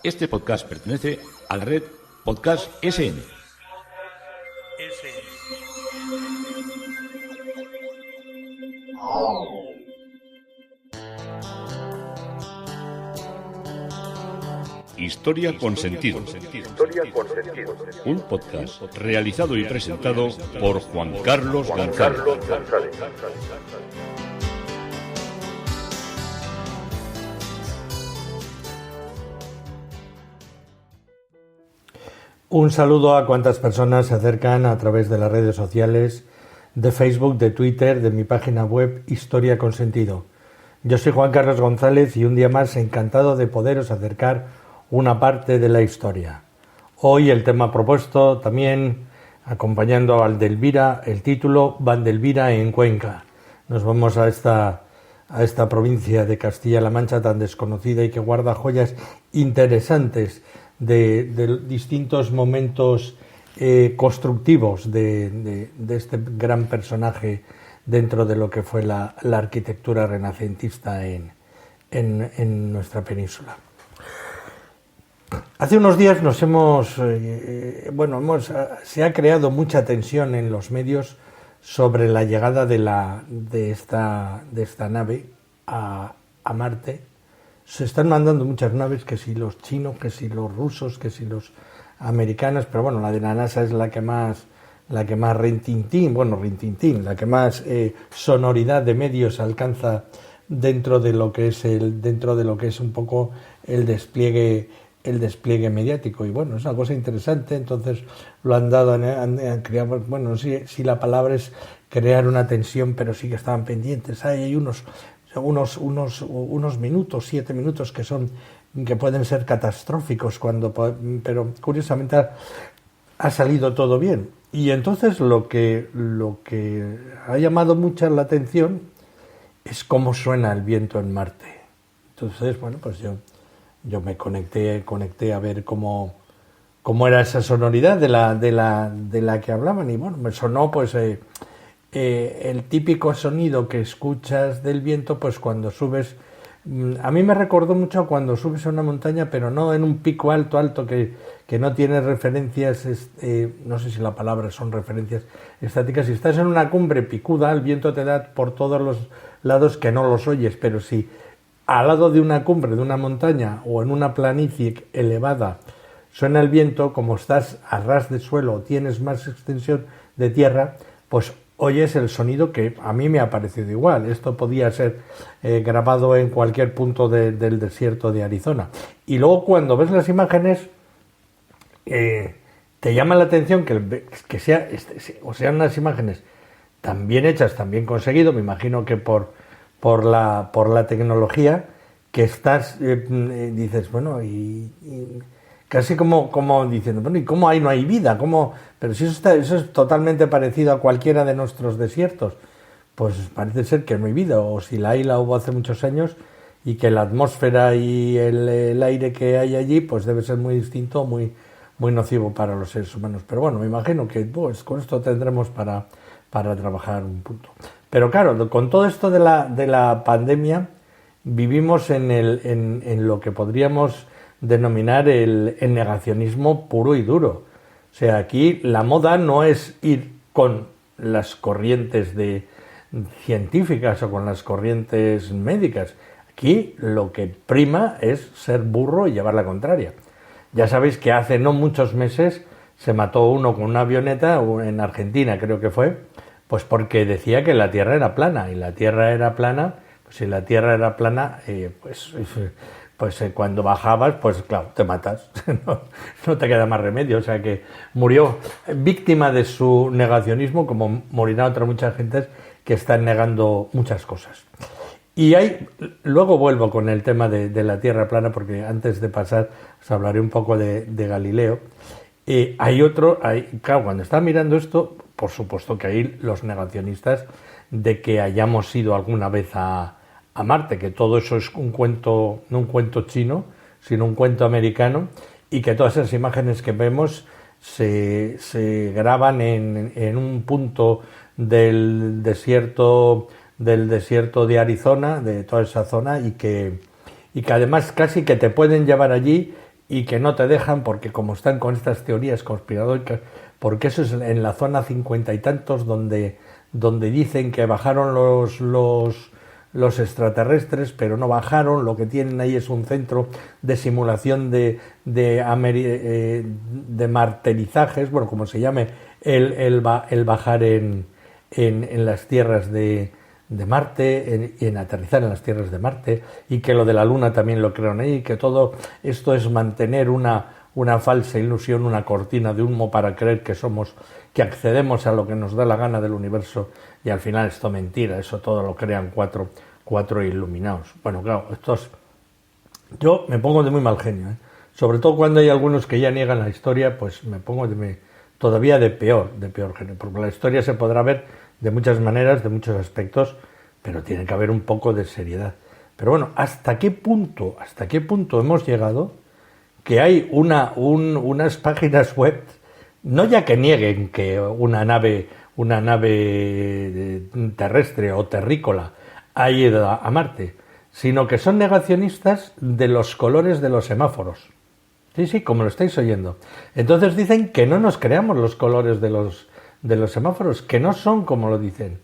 Este podcast pertenece a la red Podcast SN. Historia con sentido. Un podcast realizado y presentado por Juan Carlos González. Un saludo a cuantas personas se acercan a través de las redes sociales, de Facebook, de Twitter, de mi página web Historia con Sentido. Yo soy Juan Carlos González y un día más encantado de poderos acercar una parte de la historia. Hoy el tema propuesto también acompañando a Valdelvira, el título Valdelvira en Cuenca. Nos vamos a esta provincia de Castilla-La Mancha tan desconocida y que guarda joyas interesantes de distintos momentos constructivos de este gran personaje dentro de lo que fue la arquitectura renacentista en nuestra península. Hace unos días se ha creado mucha tensión en los medios sobre la llegada de esta nave a Marte. Se están mandando muchas naves, que si los chinos, que si los rusos, que si los americanos, pero bueno, la de la NASA es la que más rintintín, la que más sonoridad de medios alcanza dentro de lo que es un poco el despliegue mediático. Y bueno, es una cosa interesante. Entonces lo han dado, han creado, bueno, no sé si la palabra es crear una tensión, pero sí que estaban pendientes. Hay unos minutos, 7 minutos que pueden ser catastróficos pero curiosamente ha salido todo bien. Y entonces lo que ha llamado mucho la atención es cómo suena el viento en Marte. Entonces, bueno, pues yo me conecté a ver cómo era esa sonoridad de la que hablaban, y bueno, me sonó pues el típico sonido que escuchas del viento pues cuando subes. A mí me recordó mucho cuando subes a una montaña, pero no en un pico alto que no tiene referencias, no sé si la palabra son referencias estáticas. Si estás en una cumbre picuda, el viento te da por todos los lados que no los oyes, pero si al lado de una cumbre, de una montaña o en una planicie elevada suena el viento, como estás a ras de suelo o tienes más extensión de tierra, pues oyes el sonido que a mí me ha parecido igual. Esto podía ser grabado en cualquier punto del desierto de Arizona. Y luego cuando ves las imágenes, te llama la atención que sean unas imágenes tan bien hechas, tan bien conseguido, me imagino que por la tecnología, que estás, dices, bueno, y casi como diciendo, bueno, ¿y cómo ahí no hay vida? Pero si eso es totalmente parecido a cualquiera de nuestros desiertos, pues parece ser que no hay vida, o si la hubo hace muchos años, y que la atmósfera y el aire que hay allí, pues debe ser muy distinto, muy, muy nocivo para los seres humanos. Pero bueno, me imagino que pues, con esto tendremos para trabajar un punto. Pero claro, con todo esto de la pandemia, vivimos en lo que podríamos denominar el negacionismo puro y duro. O sea, aquí la moda no es ir con las corrientes científicas o con las corrientes médicas. Aquí lo que prima es ser burro y llevar la contraria. Ya sabéis que hace no muchos meses se mató uno con una avioneta en Argentina, creo que fue, pues porque decía que la Tierra era plana, y la Tierra era plana. Pues si la Tierra era plana, cuando bajabas, pues claro, te matas, no te queda más remedio. O sea que murió víctima de su negacionismo, como morirá otra mucha gente que están negando muchas cosas. Y luego vuelvo con el tema de la Tierra plana, porque antes de pasar os hablaré un poco de Galileo. Claro, cuando estaba mirando esto, por supuesto que hay los negacionistas de que hayamos ido alguna vez a Marte, que todo eso es un cuento, no un cuento chino, sino un cuento americano, y que todas esas imágenes que vemos se graban en un punto del desierto de Arizona, de toda esa zona, y que además casi que te pueden llevar allí y que no te dejan porque como están con estas teorías conspiranoicas, porque eso es en la zona 50 y tantos donde dicen que bajaron los extraterrestres, pero no bajaron, lo que tienen ahí es un centro de simulación de marterizajes, bueno, como se llame, el bajar en las tierras de Marte, en aterrizar en las tierras de Marte, y que lo de la Luna también lo crearon ahí, que todo esto es mantener una falsa ilusión, una cortina de humo para creer que accedemos a lo que nos da la gana del universo, y al final esto es mentira, eso todo lo crean cuatro iluminados. Bueno, claro, yo me pongo de muy mal genio, ¿eh? Sobre todo cuando hay algunos que ya niegan la historia, pues me pongo todavía de peor genio, porque la historia se podrá ver de muchas maneras, de muchos aspectos, pero tiene que haber un poco de seriedad. Pero bueno, ¿hasta qué punto hemos llegado que hay unas páginas web, no ya que nieguen que una nave terrestre o terrícola ha ido a Marte, sino que son negacionistas de los colores de los semáforos? Sí, como lo estáis oyendo. Entonces dicen que no nos creamos los colores de los semáforos, que no son como lo dicen,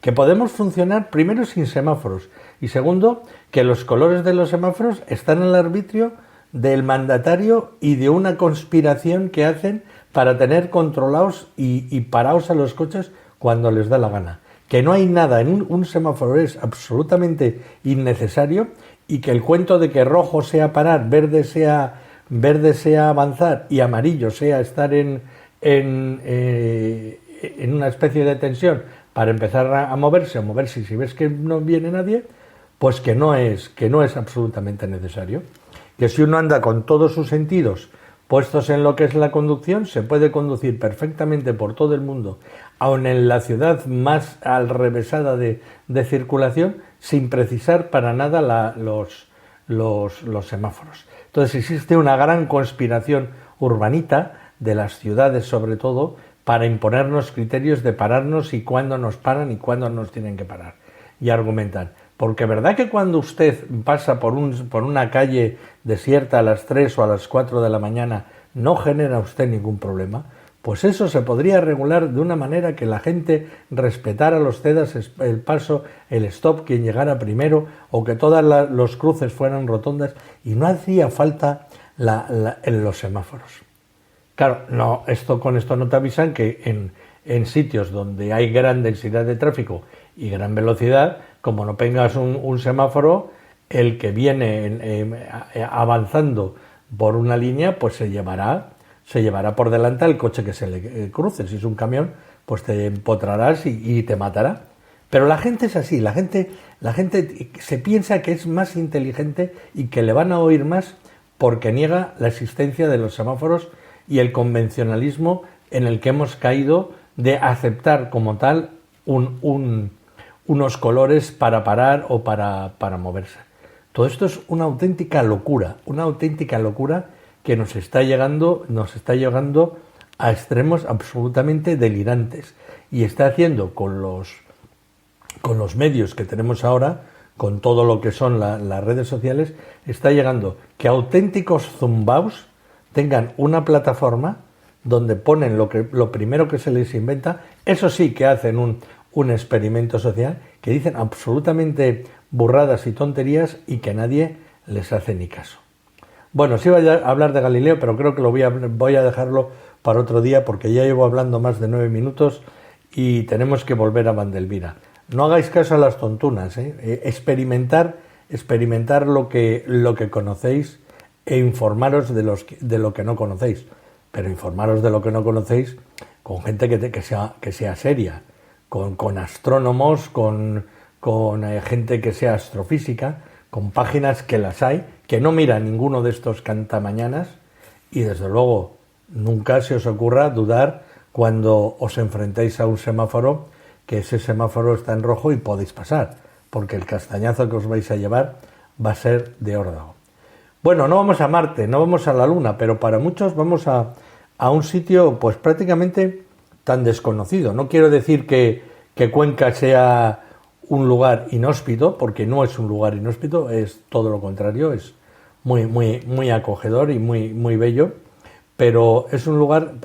que podemos funcionar primero sin semáforos y segundo, que los colores de los semáforos están al arbitrio del mandatario y de una conspiración que hacen para tener controlados y parados a los coches cuando les da la gana. Que no hay nada en un semáforo, es absolutamente innecesario, y que el cuento de que rojo sea parar, verde sea avanzar y amarillo sea estar en una especie de tensión para empezar a moverse, y si ves que no viene nadie, pues que no es absolutamente necesario. Que si uno anda con todos sus sentidos puestos en lo que es la conducción, se puede conducir perfectamente por todo el mundo, aun en la ciudad más alrevesada de circulación, sin precisar para nada los semáforos. Entonces existe una gran conspiración urbanita de las ciudades, sobre todo, para imponernos criterios de pararnos y cuándo nos paran y cuándo nos tienen que parar. Y argumentan. Porque verdad que cuando usted pasa por una calle desierta a las 3 o a las 4 de la mañana no genera usted ningún problema, pues eso se podría regular de una manera que la gente respetara los cedas, el paso, el stop, quien llegara primero, o que todos los cruces fueran rotondas y no hacía falta los semáforos. Claro, con esto no te avisan que en sitios donde hay gran densidad de tráfico y gran velocidad, como no tengas un semáforo, el que viene avanzando por una línea, pues se llevará por delante al coche que se le cruce. Si es un camión, pues te empotrarás y te matará. Pero la gente es así, la gente se piensa que es más inteligente y que le van a oír más porque niega la existencia de los semáforos y el convencionalismo en el que hemos caído de aceptar como tal unos colores para parar o para moverse. Todo esto es una auténtica locura que nos está llegando a extremos absolutamente delirantes, y está haciendo con los medios que tenemos ahora, con todo lo que son las redes sociales, está llegando que auténticos zumbaos tengan una plataforma donde ponen lo primero que se les inventa. Eso sí que hacen un experimento social, que dicen absolutamente burradas y tonterías y que nadie les hace ni caso. Bueno, sí voy a hablar de Galileo, pero creo que voy a dejarlo para otro día, porque ya llevo hablando más de 9 minutos y tenemos que volver a Vandelvira. No hagáis caso a las tontunas, ¿eh? Experimentar lo que conocéis e informaros de lo que no conocéis. Pero informaros de lo que no conocéis con gente que sea seria, con astrónomos, con gente que sea astrofísica, con páginas que las hay, que no mira ninguno de estos cantamañanas, y desde luego nunca se os ocurra dudar cuando os enfrentéis a un semáforo, que ese semáforo está en rojo y podéis pasar, porque el castañazo que os vais a llevar va a ser de órdago. Bueno, no vamos a Marte, no vamos a la Luna, pero para muchos vamos a un sitio pues prácticamente tan desconocido. No quiero decir que Cuenca sea un lugar inhóspito, porque no es un lugar inhóspito, es todo lo contrario, es muy acogedor y muy bello, pero es un lugar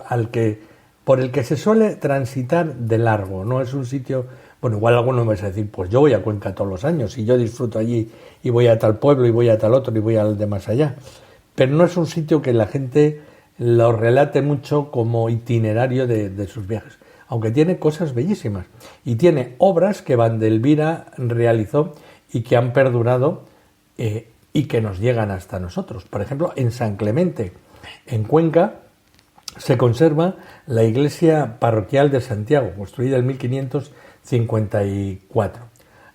por el que se suele transitar de largo, no es un sitio. Bueno, igual alguno me vais a decir, pues yo voy a Cuenca todos los años y yo disfruto allí y voy a tal pueblo y voy a tal otro y voy al de más allá. Pero no es un sitio que la gente lo relate mucho como itinerario de sus viajes, aunque tiene cosas bellísimas y tiene obras que Vandelvira realizó y que han perdurado y que nos llegan hasta nosotros. Por ejemplo, en San Clemente, en Cuenca, se conserva la iglesia parroquial de Santiago, construida en 1554.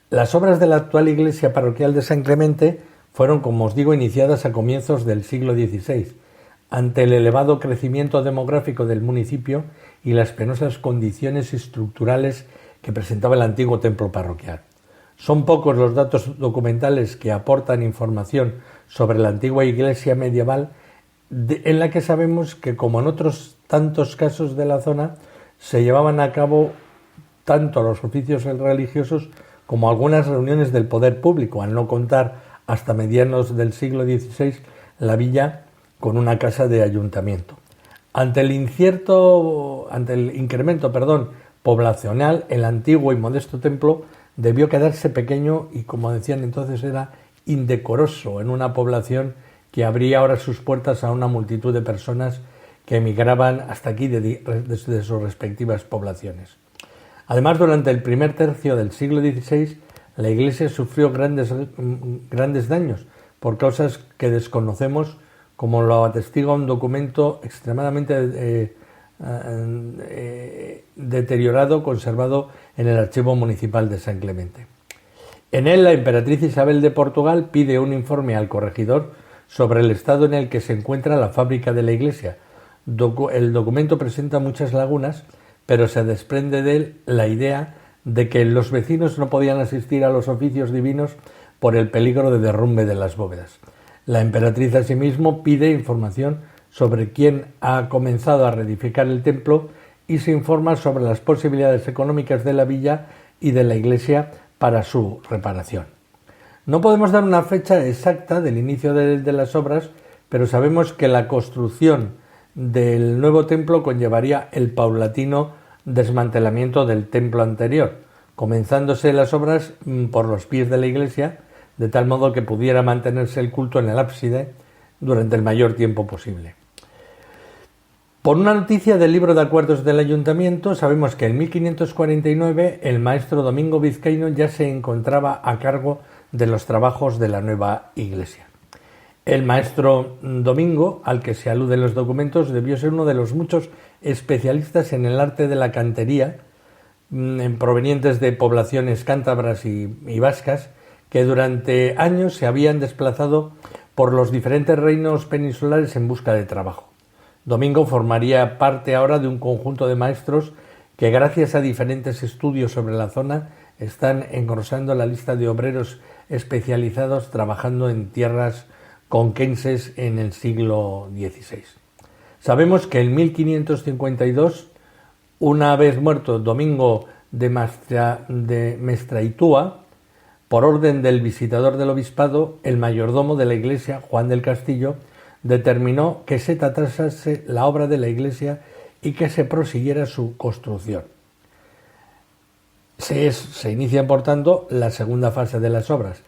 Las obras de la actual iglesia parroquial de San Clemente fueron, como os digo, iniciadas a comienzos del siglo XVI, ante el elevado crecimiento demográfico del municipio y las penosas condiciones estructurales que presentaba el antiguo templo parroquial. Son pocos los datos documentales que aportan información sobre la antigua iglesia medieval, en la que sabemos que, como en otros tantos casos de la zona, se llevaban a cabo tanto los oficios religiosos como algunas reuniones del poder público, al no contar hasta mediados del siglo XVI la villa con una casa de ayuntamiento. Ante el incremento poblacional, el antiguo y modesto templo debió quedarse pequeño y, como decían entonces, era indecoroso en una población que abría ahora sus puertas a una multitud de personas que emigraban hasta aquí desde sus respectivas poblaciones. Además, durante el primer tercio del siglo XVI, la iglesia sufrió grandes daños por causas que desconocemos, como lo atestigua un documento extremadamente deteriorado conservado en el Archivo Municipal de San Clemente. En él, la emperatriz Isabel de Portugal pide un informe al corregidor sobre el estado en el que se encuentra la fábrica de la iglesia. El documento presenta muchas lagunas, pero se desprende de él la idea de que los vecinos no podían asistir a los oficios divinos por el peligro de derrumbe de las bóvedas. La emperatriz asimismo pide información sobre quién ha comenzado a reedificar el templo y se informa sobre las posibilidades económicas de la villa y de la iglesia para su reparación. No podemos dar una fecha exacta del inicio de las obras, pero sabemos que la construcción del nuevo templo conllevaría el paulatino desmantelamiento del templo anterior, comenzándose las obras por los pies de la iglesia, de tal modo que pudiera mantenerse el culto en el ábside durante el mayor tiempo posible. Por una noticia del libro de acuerdos del ayuntamiento, sabemos que en 1549 el maestro Domingo Vizcaíno ya se encontraba a cargo de los trabajos de la nueva iglesia. El maestro Domingo, al que se alude en los documentos, debió ser uno de los muchos especialistas en el arte de la cantería, provenientes de poblaciones cántabras y vascas, que durante años se habían desplazado por los diferentes reinos peninsulares en busca de trabajo. Domingo formaría parte ahora de un conjunto de maestros que, gracias a diferentes estudios sobre la zona, están engrosando la lista de obreros especializados trabajando en tierras conquenses en el siglo XVI. Sabemos que en 1552, una vez muerto Domingo de Mestraitúa, por orden del visitador del obispado, el mayordomo de la iglesia, Juan del Castillo, determinó que se trazase la obra de la iglesia y que se prosiguiera su construcción. Se inicia, por tanto, la segunda fase de las obras.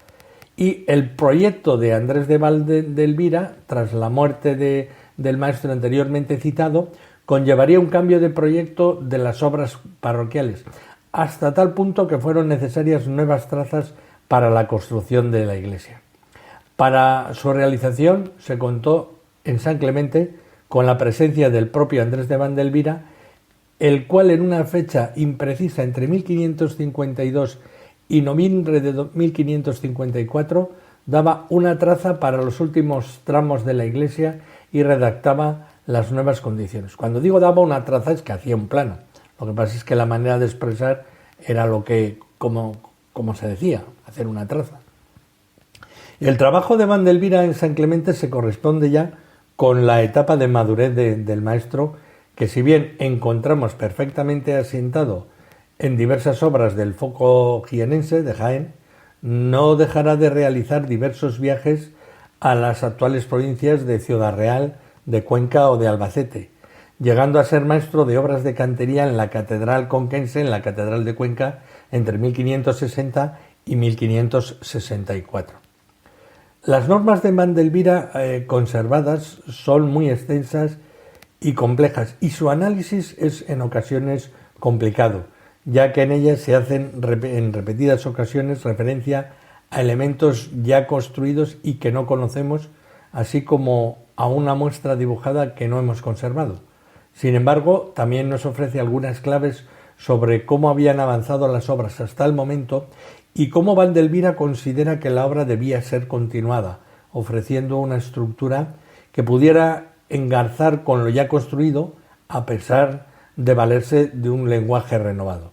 Y el proyecto de Andrés de Vandelvira, tras la muerte del maestro anteriormente citado, conllevaría un cambio de proyecto de las obras parroquiales, hasta tal punto que fueron necesarias nuevas trazas para la construcción de la iglesia. Para su realización se contó en San Clemente con la presencia del propio Andrés de Vandelvira, el cual en una fecha imprecisa entre 1552 y noviembre de 1554 daba una traza para los últimos tramos de la iglesia y redactaba las nuevas condiciones. Cuando digo daba una traza es que hacía un plano. Lo que pasa es que la manera de expresar era como se decía, hacer una traza. El trabajo de Vandelvira en San Clemente se corresponde ya con la etapa de madurez del maestro, que si bien encontramos perfectamente asentado en diversas obras del foco jienense de Jaén, no dejará de realizar diversos viajes a las actuales provincias de Ciudad Real, de Cuenca o de Albacete, llegando a ser maestro de obras de cantería en la Catedral Conquense, en la Catedral de Cuenca, entre 1560 y 1564. Las normas de Vandelvira conservadas son muy extensas y complejas, y su análisis es en ocasiones complicado, ya que en ellas se hacen en repetidas ocasiones referencia a elementos ya construidos y que no conocemos, así como a una muestra dibujada que no hemos conservado. Sin embargo, también nos ofrece algunas claves sobre cómo habían avanzado las obras hasta el momento y cómo Vandelvira considera que la obra debía ser continuada, ofreciendo una estructura que pudiera engarzar con lo ya construido a pesar de valerse de un lenguaje renovado.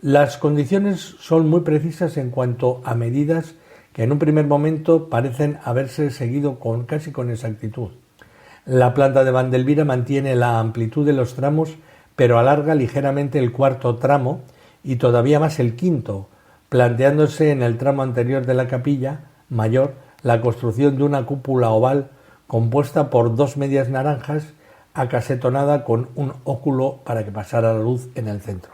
Las condiciones son muy precisas en cuanto a medidas que en un primer momento parecen haberse seguido casi con exactitud. La planta de Vandelvira mantiene la amplitud de los tramos, pero alarga ligeramente el cuarto tramo y todavía más el quinto, planteándose en el tramo anterior de la capilla mayor la construcción de una cúpula oval compuesta por dos medias naranjas acasetonada con un óculo para que pasara la luz en el centro.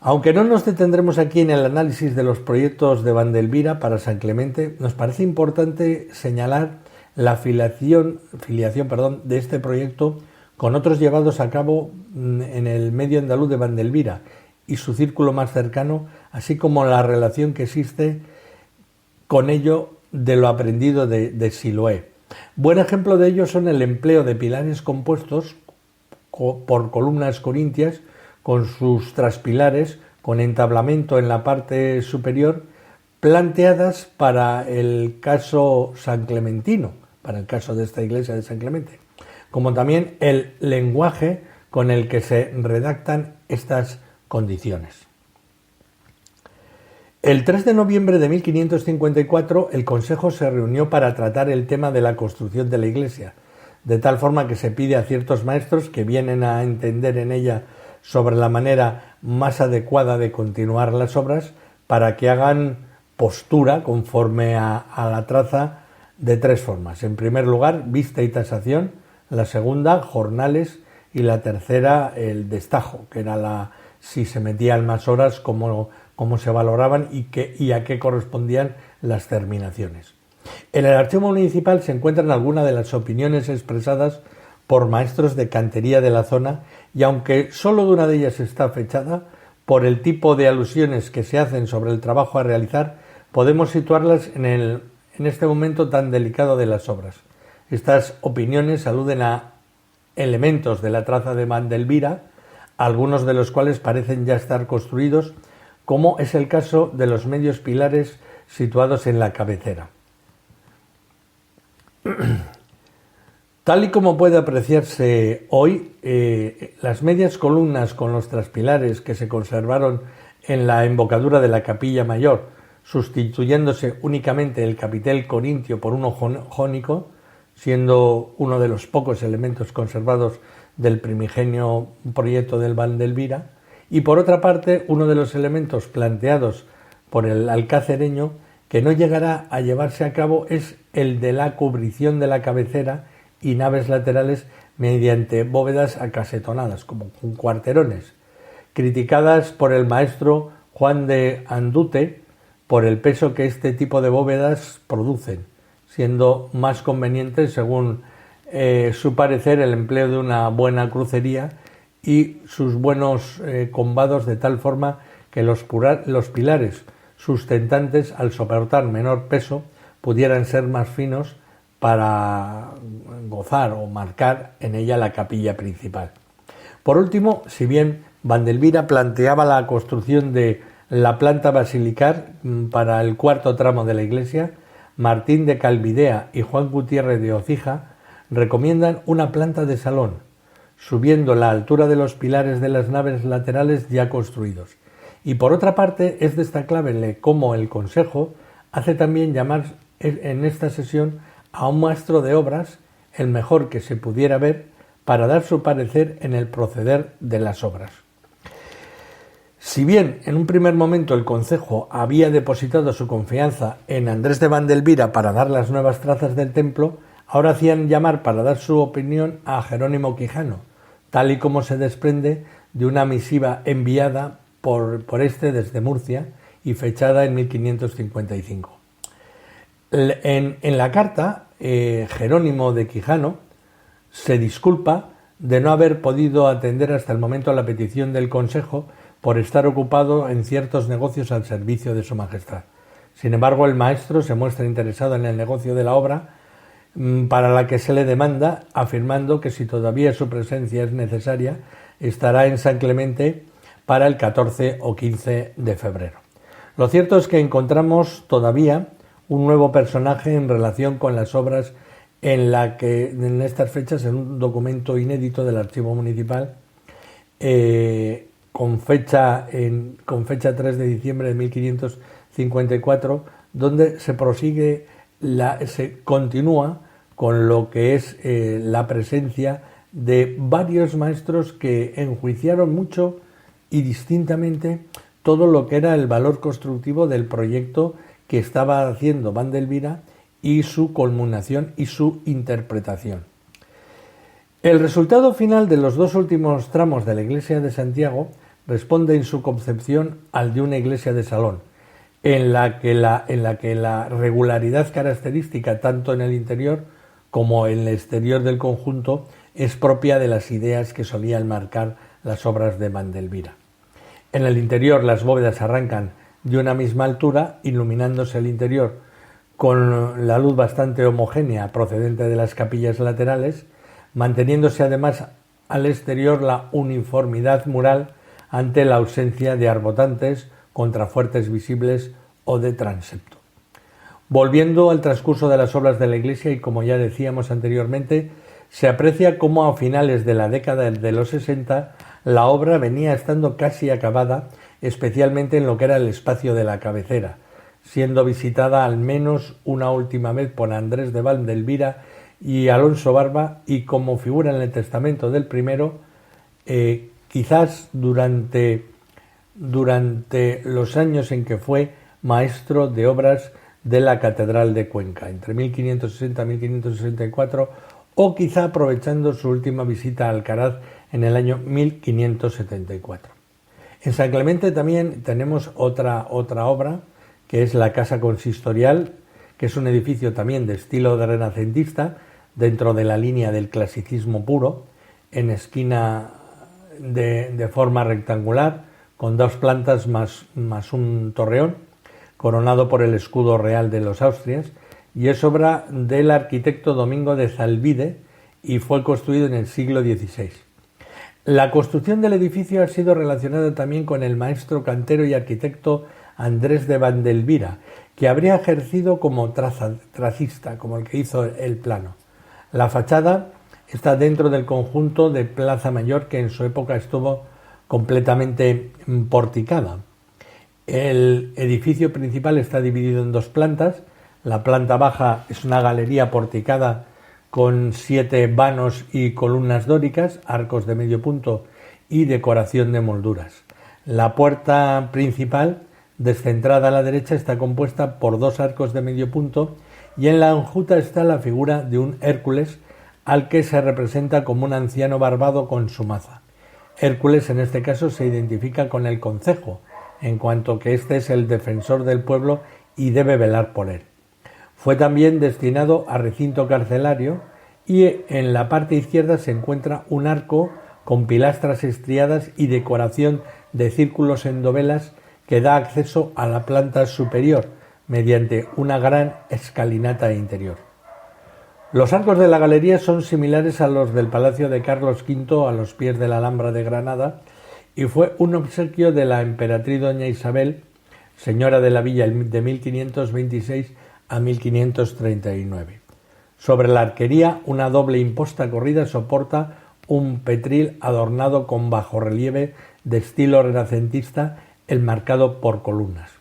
Aunque no nos detendremos aquí en el análisis de los proyectos de Vandelvira para San Clemente, nos parece importante señalar la filiación de este proyecto con otros llevados a cabo en el medio andaluz de Vandelvira y su círculo más cercano, así como la relación que existe con ello de lo aprendido de Siloé. Buen ejemplo de ello son el empleo de pilares compuestos por columnas corintias con sus traspilares, con entablamento en la parte superior, planteadas para el caso sanclementino, para el caso de esta iglesia de San Clemente, como también el lenguaje con el que se redactan estas condiciones. El 3 de noviembre de 1554 el Consejo se reunió para tratar el tema de la construcción de la iglesia, de tal forma que se pide a ciertos maestros que vienen a entender en ella sobre la manera más adecuada de continuar las obras para que hagan postura conforme a la traza de tres formas. En primer lugar, vista y tasación, la segunda, jornales, y la tercera, el destajo, que era si se metían más horas, cómo se valoraban y a qué correspondían las terminaciones. En el archivo municipal se encuentran algunas de las opiniones expresadas por maestros de cantería de la zona, y aunque solo de una de ellas está fechada, por el tipo de alusiones que se hacen sobre el trabajo a realizar, podemos situarlas en este momento tan delicado de las obras. Estas opiniones aluden a elementos de la traza de Vandelvira, algunos de los cuales parecen ya estar construidos, como es el caso de los medios pilares situados en la cabecera. Tal y como puede apreciarse hoy, las medias columnas con los traspilares que se conservaron en la embocadura de la capilla mayor, sustituyéndose únicamente el capitel corintio por uno jónico, siendo uno de los pocos elementos conservados del primigenio proyecto del Vandelvira, y por otra parte uno de los elementos planteados por el alcácereño que no llegará a llevarse a cabo es el de la cubrición de la cabecera y naves laterales mediante bóvedas acasetonadas, como con cuarterones, criticadas por el maestro Juan de Andute por el peso que este tipo de bóvedas producen, siendo más conveniente, según su parecer, el empleo de una buena crucería y sus buenos combados, de tal forma que los pilares sustentantes, al soportar menor peso, pudieran ser más finos para gozar o marcar en ella la capilla principal. Por último, si bien Vandelvira planteaba la construcción de la planta basilical para el cuarto tramo de la iglesia, Martín de Calvidea y Juan Gutiérrez de Ocija recomiendan una planta de salón, subiendo la altura de los pilares de las naves laterales ya construidos. Y por otra parte, es destacable cómo el Consejo hace también llamar en esta sesión a un maestro de obras, el mejor que se pudiera ver, para dar su parecer en el proceder de las obras. Si bien en un primer momento el concejo había depositado su confianza en Andrés de Vandelvira para dar las nuevas trazas del templo, ahora hacían llamar para dar su opinión a Jerónimo Quijano, tal y como se desprende de una misiva enviada por este desde Murcia y fechada en 1555. En la carta, Jerónimo de Quijano se disculpa de no haber podido atender hasta el momento a la petición del Consejo por estar ocupado en ciertos negocios al servicio de su majestad. Sin embargo, el maestro se muestra interesado en el negocio de la obra para la que se le demanda, afirmando que si todavía su presencia es necesaria, estará en San Clemente para el 14 o 15 de febrero. Lo cierto es que encontramos todavía un nuevo personaje en relación con las obras en la que en estas fechas, en un documento inédito del Archivo Municipal, con fecha 3 de diciembre de 1554, donde se continúa con lo que es la presencia de varios maestros que enjuiciaron mucho y distintamente todo lo que era el valor constructivo del proyecto que estaba haciendo Vandelvira y su culminación y su interpretación. El resultado final de los dos últimos tramos de la iglesia de Santiago responde en su concepción al de una iglesia de salón, en la que la regularidad característica tanto en el interior como en el exterior del conjunto es propia de las ideas que solían marcar las obras de Vandelvira. En el interior las bóvedas arrancan de una misma altura, iluminándose el interior con la luz bastante homogénea procedente de las capillas laterales, manteniéndose además al exterior la uniformidad mural ante la ausencia de arbotantes, contrafuertes visibles o de transepto. Volviendo al transcurso de las obras de la iglesia, y como ya decíamos anteriormente, se aprecia cómo a finales de la década de los 60 la obra venía estando casi acabada, especialmente en lo que era el espacio de la cabecera, siendo visitada al menos una última vez por Andrés de Vandelvira y Alonso Barba, y como figura en el testamento del primero, quizás durante los años en que fue maestro de obras de la Catedral de Cuenca, entre 1560 y 1564, o quizá aprovechando su última visita a Alcaraz en el año 1574. En San Clemente también tenemos otra obra, que es la Casa Consistorial, que es un edificio también de estilo renacentista, dentro de la línea del clasicismo puro, en esquina de forma rectangular, con dos plantas más un torreón, coronado por el escudo real de los Austrias, y es obra del arquitecto Domingo de Zalvide y fue construido en el siglo XVI. La construcción del edificio ha sido relacionada también con el maestro cantero y arquitecto Andrés de Vandelvira, que habría ejercido como tracista, como el que hizo el plano. La fachada está dentro del conjunto de Plaza Mayor, que en su época estuvo completamente porticada. El edificio principal está dividido en dos plantas. La planta baja es una galería porticada con 7 vanos y columnas dóricas, arcos de medio punto y decoración de molduras. La puerta principal, descentrada a la derecha, está compuesta por 2 arcos de medio punto, y en la enjuta está la figura de un Hércules, al que se representa como un anciano barbado con su maza. Hércules en este caso se identifica con el concejo, en cuanto que este es el defensor del pueblo y debe velar por él. Fue también destinado a recinto carcelario, y en la parte izquierda se encuentra un arco con pilastras estriadas y decoración de círculos en dovelas que da acceso a la planta superior mediante una gran escalinata interior. Los arcos de la galería son similares a los del Palacio de Carlos V a los pies de la Alhambra de Granada, y fue un obsequio de la emperatriz doña Isabel, señora de la villa, de 1526 a 1539. Sobre la arquería, una doble imposta corrida soporta un petril adornado con bajorrelieve de estilo renacentista enmarcado por columnas.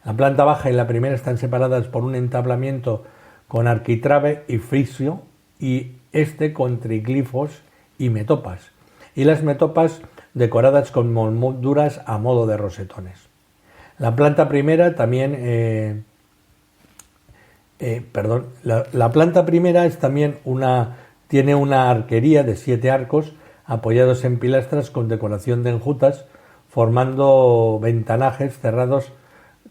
La planta baja y la primera están separadas por un entablamiento con arquitrabe y frisio, y con triglifos y metopas. Y las metopas decoradas con molduras a modo de rosetones. La planta primera también, la planta primera es también tiene una arquería de 7 arcos apoyados en pilastras con decoración de enjutas, formando ventanajes cerrados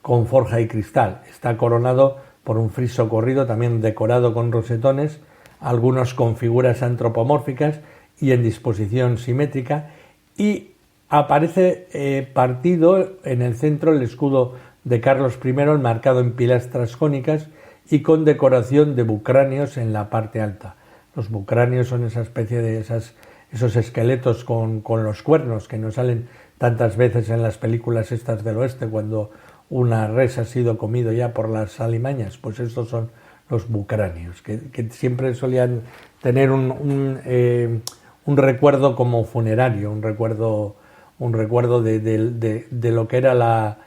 con forja y cristal. Está coronado por un friso corrido también decorado con rosetones, algunos con figuras antropomórficas y en disposición simétrica, y aparece partido en el centro el escudo de Carlos I, enmarcado en pilastras jónicas y con decoración de bucráneos en la parte alta. Los bucráneos son esa especie de esos esqueletos con los cuernos que nos salen tantas veces en las películas estas del oeste, cuando una res ha sido comido ya por las alimañas. Pues estos son los bucráneos, que siempre solían tener un recuerdo como funerario, un recuerdo de lo que era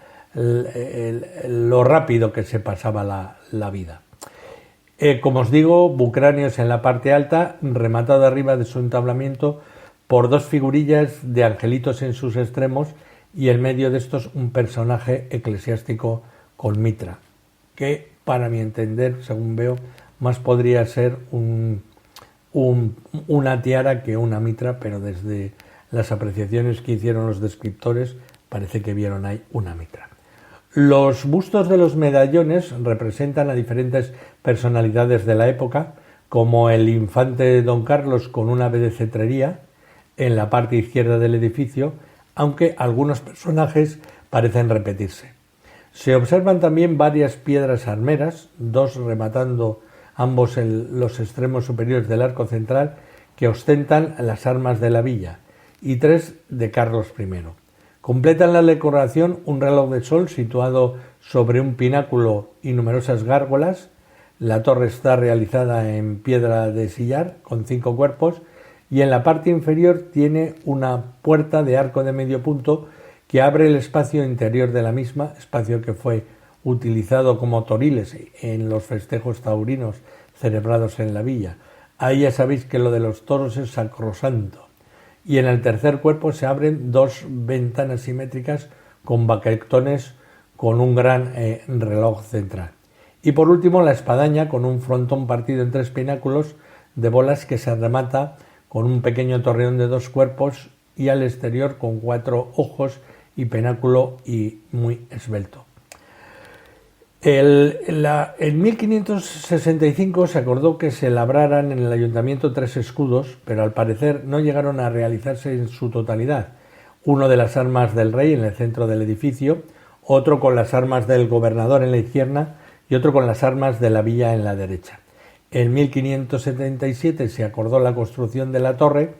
lo rápido que se pasaba la vida. Como os digo, bucráneos en la parte alta, rematado arriba de su entablamiento por 2 figurillas de angelitos en sus extremos, y en medio de estos un personaje eclesiástico con mitra, que para mi entender, según veo, más podría ser una tiara que una mitra, pero desde las apreciaciones que hicieron los descriptores parece que vieron ahí una mitra. Los bustos de los medallones representan a diferentes personalidades de la época, como el infante Don Carlos con un ave de cetrería en la parte izquierda del edificio, aunque algunos personajes parecen repetirse. Se observan también varias piedras armeras, 2 rematando ambos los extremos superiores del arco central, que ostentan las armas de la villa, y 3 de Carlos I. Completan la decoración un reloj de sol situado sobre un pináculo y numerosas gárgolas. La torre está realizada en piedra de sillar con 5 cuerpos, y en la parte inferior tiene una puerta de arco de medio punto que abre el espacio interior de la misma, espacio que fue utilizado como toriles en los festejos taurinos celebrados en la villa. Ahí ya sabéis que lo de los toros es sacrosanto. Y en el tercer cuerpo se abren 2 ventanas simétricas con baquetones con un gran reloj central. Y por último la espadaña con un frontón partido en 3 pináculos de bolas que se remata con un pequeño torreón de 2 cuerpos y al exterior con 4 ojos y penáculo y muy esbelto. En 1565 se acordó que se labraran en el ayuntamiento 3 escudos, pero al parecer no llegaron a realizarse en su totalidad. Uno de las armas del rey en el centro del edificio, otro con las armas del gobernador en la izquierda y otro con las armas de la villa en la derecha. En 1577 se acordó la construcción de la torre,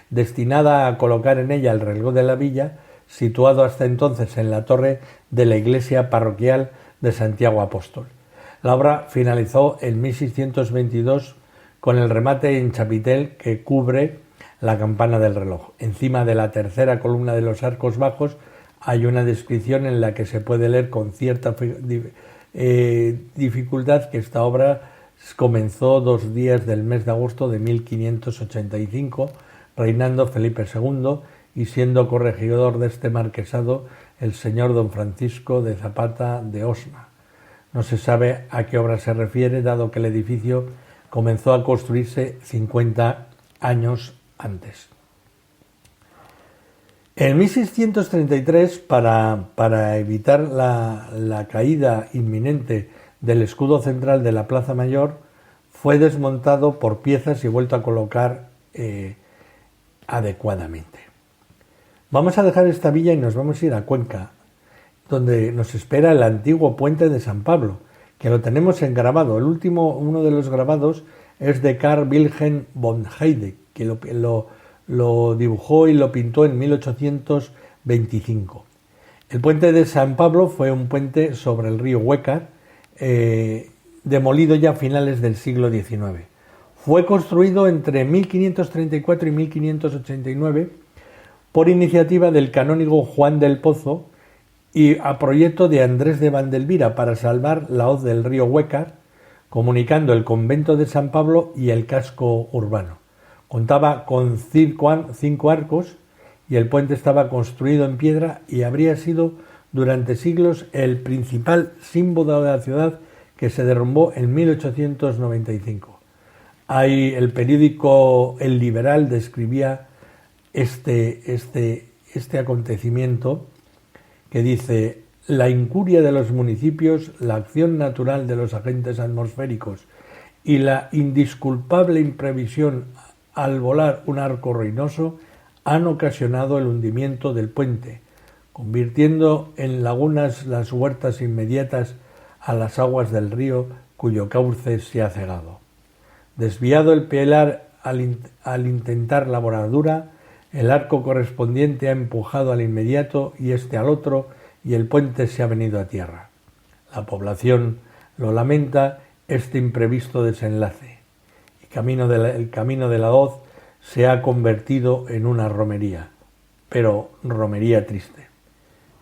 destinada a colocar en ella el reloj de la villa, situado hasta entonces en la torre de la iglesia parroquial de Santiago Apóstol. La obra finalizó en 1622 con el remate en chapitel que cubre la campana del reloj. Encima de la tercera columna de los arcos bajos hay una descripción en la que se puede leer con cierta dificultad que esta obra comenzó 2 días del mes de agosto de 1585, reinando Felipe II y siendo corregidor de este marquesado el señor don Francisco de Zapata de Osma. No se sabe a qué obra se refiere, dado que el edificio comenzó a construirse 50 años antes. En 1633, para evitar la caída inminente del escudo central de la Plaza Mayor, fue desmontado por piezas y vuelto a colocar adecuadamente. Vamos a dejar esta villa y nos vamos a ir a Cuenca, donde nos espera el antiguo puente de San Pablo, que lo tenemos en grabado. Uno de los grabados es de Carl Wilhelm von Heide, que lo dibujó y lo pintó en 1825. El puente de San Pablo fue un puente sobre el río Huecar, demolido ya a finales del siglo XIX. Fue construido entre 1534 y 1589 por iniciativa del canónigo Juan del Pozo y a proyecto de Andrés de Vandelvira para salvar la hoz del río Huecar, comunicando el convento de San Pablo y el casco urbano. Contaba con 5 arcos y el puente estaba construido en piedra y habría sido durante siglos el principal símbolo de la ciudad, que se derrumbó en 1895. Ahí el periódico El Liberal describía este acontecimiento, que dice: la incuria de los municipios, la acción natural de los agentes atmosféricos y la indisculpable imprevisión al volar un arco ruinoso han ocasionado el hundimiento del puente, convirtiendo en lagunas las huertas inmediatas a las aguas del río cuyo cauce se ha cegado. Desviado el pilar al intentar la voladura, el arco correspondiente ha empujado al inmediato y este al otro, y el puente se ha venido a tierra. La población lo lamenta este imprevisto desenlace. El camino de la hoz se ha convertido en una romería, pero romería triste.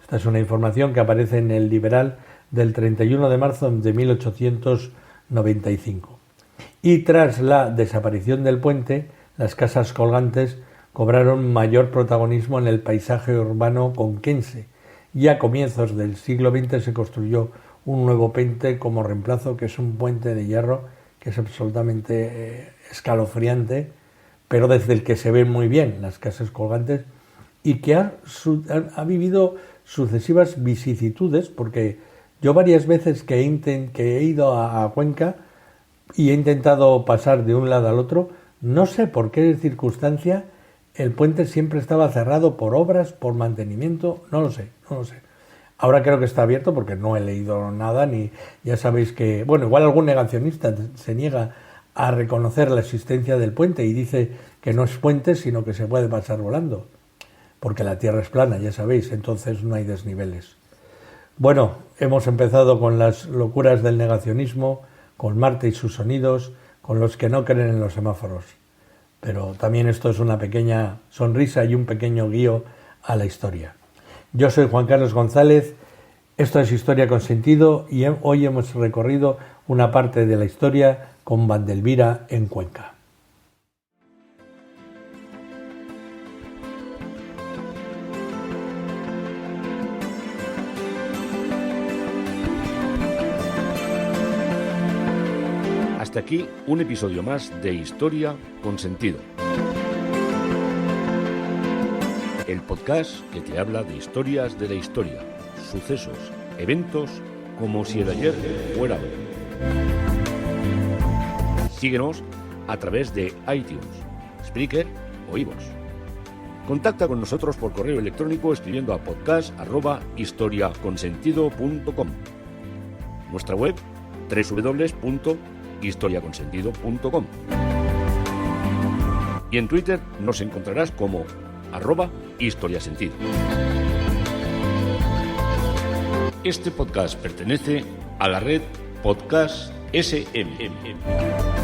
Esta es una información que aparece en El Liberal del 31 de marzo de 1895. Y tras la desaparición del puente, las casas colgantes cobraron mayor protagonismo en el paisaje urbano conquense, y a comienzos del siglo XX se construyó un nuevo puente como reemplazo, que es un puente de hierro que es absolutamente escalofriante, pero desde el que se ven muy bien las casas colgantes, y que ha vivido sucesivas vicisitudes, porque yo varias veces que he ido a Cuenca y he intentado pasar de un lado al otro, no sé por qué circunstancia el puente siempre estaba cerrado por obras, por mantenimiento, no lo sé. Ahora creo que está abierto porque no he leído nada, ni ya sabéis que, bueno, igual algún negacionista se niega a reconocer la existencia del puente y dice que no es puente, sino que se puede pasar volando, porque la Tierra es plana, ya sabéis, entonces no hay desniveles. Bueno, hemos empezado con las locuras del negacionismo, con Marte y sus sonidos, con los que no creen en los semáforos. Pero también esto es una pequeña sonrisa y un pequeño guío a la historia. Yo soy Juan Carlos González, esto es Historia con Sentido, y hoy hemos recorrido una parte de la historia con Vandelvira en Cuenca. Hasta aquí un episodio más de Historia con Sentido. El podcast que te habla de historias de la historia, sucesos, eventos, como si el ayer fuera hoy. Síguenos a través de iTunes, Spreaker o iVoox. Contacta con nosotros por correo electrónico escribiendo a podcast@historiaconsentido.com. Nuestra web www.historiaconsentido.com. Y en Twitter nos encontrarás como @historiasentido. Este podcast pertenece a la red Podcast SMM.